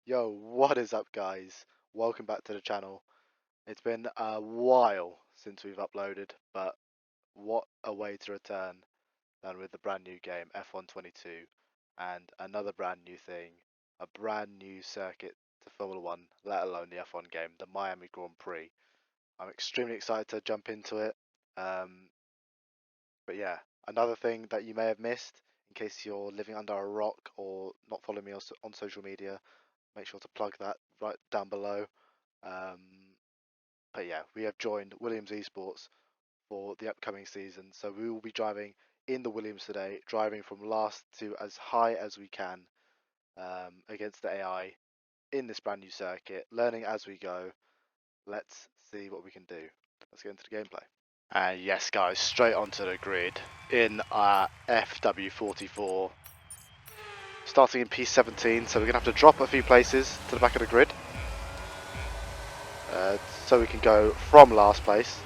Yo, what is up, guys? Welcome back to the channel. It's been a while since we've uploaded, but what a way to return than with the brand new game F122 and another brand new thing, a brand new circuit to Formula One, let alone the F1 game, the Miami Grand Prix. I'm extremely excited to jump into it. Um, but yeah, another thing that you may have missed, in case you're living under a rock or not following me on social media, make sure to plug that right down below. Um, but yeah, we have joined Williams Esports for the upcoming season, so we will be driving in the Williams today, driving from last to as high as we can against the AI in this brand new circuit, learning as we go. Let's see what we can do. Let's get into the gameplay. And yes, guys, straight onto the grid in our FW44, starting in P17. So we're gonna have to drop a few places to the back of the grid. So we can go from last place.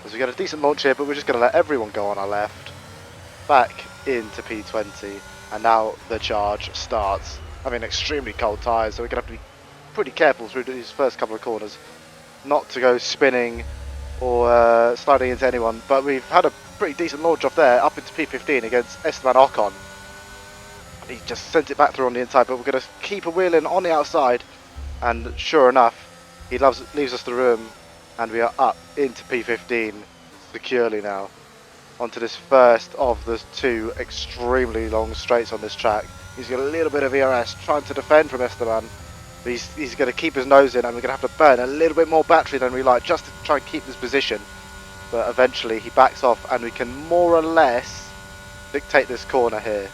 As we get a decent launch here, but we're just going to let everyone go on our left, back into P20, and now the charge starts. I mean, extremely cold tyres, so we're going to have to be pretty careful through these first couple of corners, not to go spinning or sliding into anyone, but we've had a pretty decent launch off there, up into P15 against Esteban Ocon. He just sent it back through on the inside, but we're going to keep a wheel in on the outside, and sure enough, he leaves us the room, and we are up into P15 securely now. Onto this first of the two extremely long straights on this track. He's got a little bit of ERS trying to defend from Esteban, but he's going to keep his nose in, and we're going to have to burn a little bit more battery than we like just to try and keep this position. But eventually he backs off, and we can more or less dictate this corner here.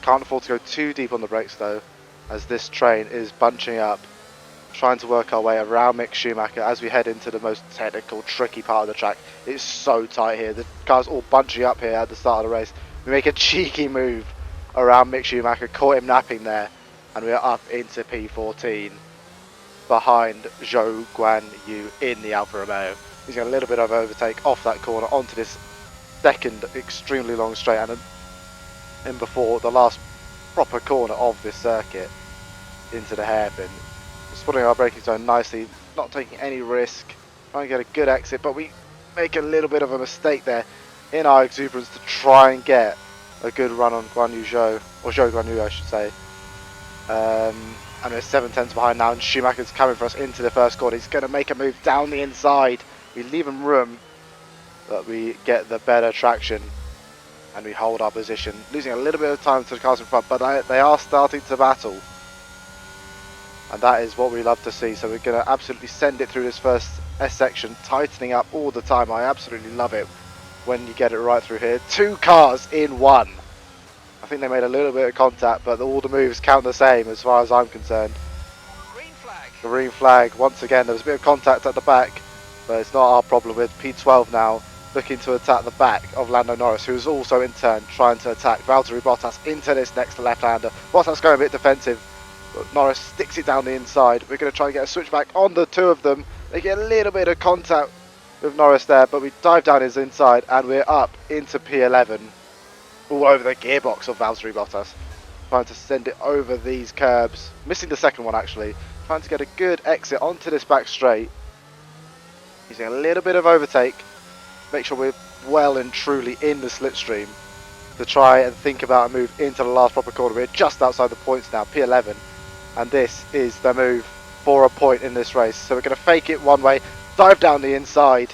Can't afford to go too deep on the brakes though, as this train is bunching up, trying to work our way around Mick Schumacher as we head into the most technical, tricky part of the track. It's so tight here. The cars all bunching up here at the start of the race. We make a cheeky move around Mick Schumacher, caught him napping there, and we are up into P14 behind Zhou Guan Yu in the Alfa Romeo. He's got a little bit of overtake off that corner onto this second extremely long straight, and in before the last proper corner of this circuit into the hairpin. Spotting our braking zone nicely, not taking any risk, trying to get a good exit, but we make a little bit of a mistake there in our exuberance to try and get a good run on Guan Yu Zhou, or Zhou Guan Yu I should say. And we're 7/10 behind now, and Schumacher's coming for us into the first corner. He's going to make a move down the inside. We leave him room, but we get the better traction, and we hold our position, losing a little bit of time to the cars in front, but they are starting to battle. And that is what we love to see. So we're going to absolutely send it through this first S section, tightening up all the time. I absolutely love it when you get it right through here. Two cars in one. I think they made a little bit of contact, but all the moves count the same as far as I'm concerned. Green flag. Green flag. Once again, there was a bit of contact at the back, but it's not our problem. With P12 now looking to attack the back of Lando Norris, who is also in turn trying to attack Valtteri Bottas into this next left-hander. Bottas going a bit defensive. But Norris sticks it down the inside. We're going to try and get a switchback on the two of them. They get a little bit of contact with Norris there, but we dive down his inside, and we're up into P11. All over the gearbox of Valtteri Bottas. Trying to send it over these curbs. Missing the second one actually. Trying to get a good exit onto this back straight. Using a little bit of overtake. Make sure we're well and truly in the slipstream to try and think about a move into the last proper corner. We're just outside the points now, P11. And this is the move for a point in this race. So we're going to fake it one way, dive down the inside.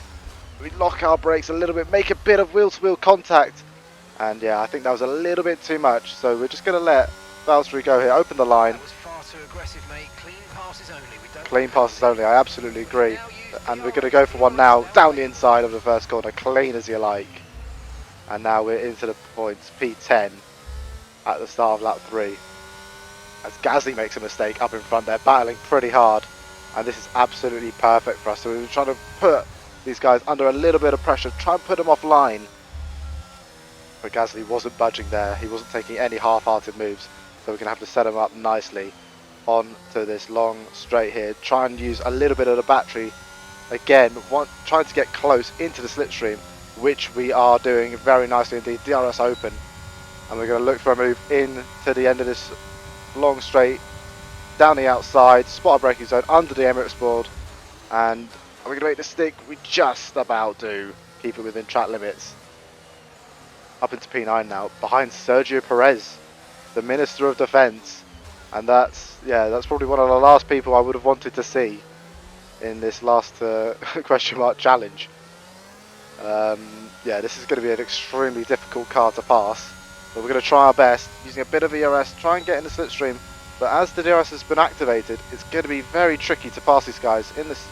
We lock our brakes a little bit, make a bit of wheel-to-wheel contact. And yeah, I think that was a little bit too much. So we're just going to let Valtteri go here, open the line. That was far too aggressive, mate. Clean passes only. We don't Clean passes only, I absolutely agree. And we're going to go for one now, down the inside of the first corner, clean as you like. And now we're into the points, P10 at the start of lap 3. As Gasly makes a mistake up in front there, battling pretty hard, and this is absolutely perfect for us. So we were trying to put these guys under a little bit of pressure, try and put them offline, but Gasly wasn't budging there. He wasn't taking any half-hearted moves, so we're going to have to set him up nicely onto this long straight here. Try and use a little bit of the battery again, trying to get close into the slipstream, which we are doing very nicely indeed. DRS open, and we're going to look for a move into the end of this long straight, down the outside, spot our braking zone under the Emirates board, and are we going to make the stick? We just about do. Keep it within track limits. Up into P9 now, behind Sergio Perez, the Minister of Defence, and that's probably one of the last people I would have wanted to see in this last question mark challenge. Yeah, this is going to be an extremely difficult car to pass, but we're going to try our best using a bit of ERS, try and get in the slipstream. But as the DRS has been activated, it's going to be very tricky to pass these guys in this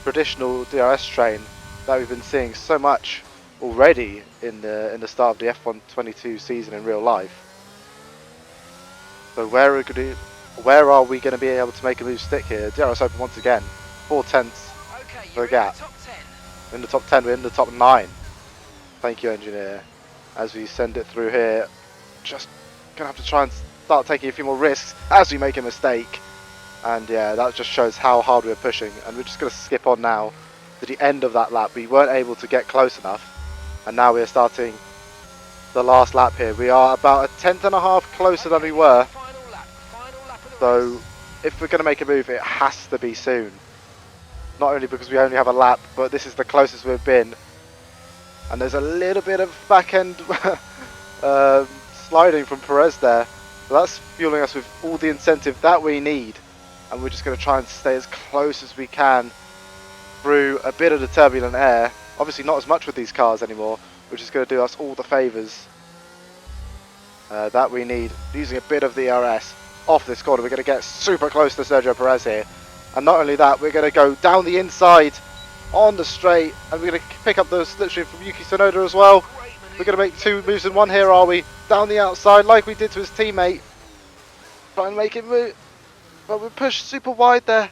traditional DRS train that we've been seeing so much already in the start of the F122 season in real life. So where are we going to be able to make a loose stick here? DRS open once again, 4/10 Okay, for you're the gap. in the top 10. In the top 10, we're in the top 9. Thank you, engineer. As we send it through here, just gonna have to try and start taking a few more risks as we make a mistake. And yeah, that just shows how hard we're pushing. And we're just gonna skip on now to the end of that lap. We weren't able to get close enough, and now we're starting the last lap here. We are about a tenth and a half closer than we were. Final lap of the So race. if we're gonna make a move, it has to be soon. Not only because we only have a lap, but this is the closest we've been. And there's a little bit of back end sliding from Perez there. So that's fueling us with all the incentive that we need. And we're just going to try and stay as close as we can through a bit of the turbulent air. Obviously not as much with these cars anymore, which is going to do us all the favours that we need. Using a bit of the ERS off this corner, we're going to get super close to Sergio Perez here. And not only that, we're going to go down the inside on the straight, and we're going to pick up the slipstream from Yuki Tsunoda as well. We're going to make two moves in one here, are we? Down the outside like we did to his teammate. Try and make it move, but we pushed super wide there.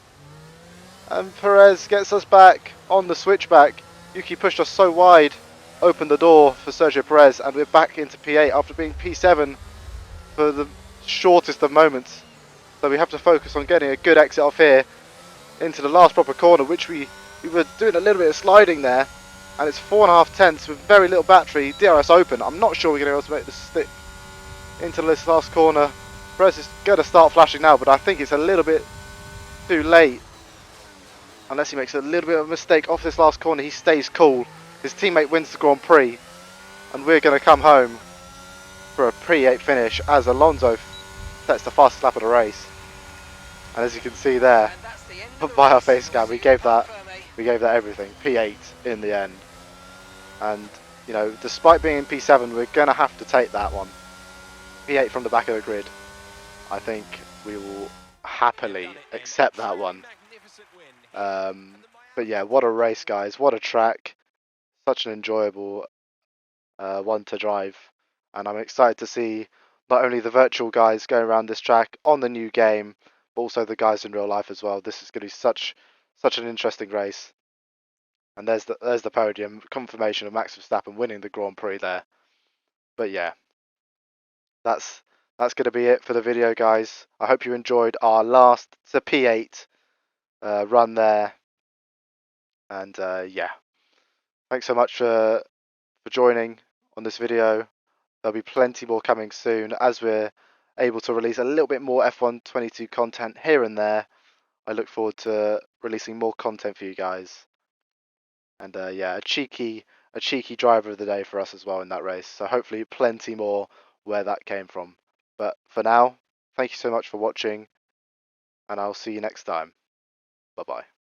And Perez gets us back on the switchback. Yuki pushed us so wide, opened the door for Sergio Perez, and we're back into P8 after being P7 for the shortest of moments. So we have to focus on getting a good exit off here into the last proper corner, which we were doing a little bit of sliding there, and it's 4.5 tenths with very little battery. DRS open. I'm not sure we're going to be able to make the stick into this last corner. Perez is going to start flashing now, but I think it's a little bit too late. Unless he makes a little bit of a mistake off this last corner, he stays cool. His teammate wins the Grand Prix, and we're going to come home for a P8 finish as Alonso sets the fastest lap of the race. And as you can see there, by our face cam, we gave that everything. P8 in the end. And you know, despite being in P7, we're gonna have to take that one. P8 from the back of the grid. I think we will happily accept that one. But yeah, what a race, guys! What a track! Such an enjoyable one to drive, and I'm excited to see not only the virtual guys going around this track on the new game, but also the guys in real life as well. This is going to be such an interesting race. And there's the podium, confirmation of Max Verstappen winning the Grand Prix there. But yeah, that's going to be it for the video, guys. I hope you enjoyed our last to P8 run there. And yeah, thanks so much for joining on this video. There'll be plenty more coming soon as we're able to release a little bit more F122 content here and there. I look forward to releasing more content for you guys. And yeah, a cheeky driver of the day for us as well in that race. So hopefully plenty more where that came from. But for now, thank you so much for watching, and I'll see you next time. Bye bye.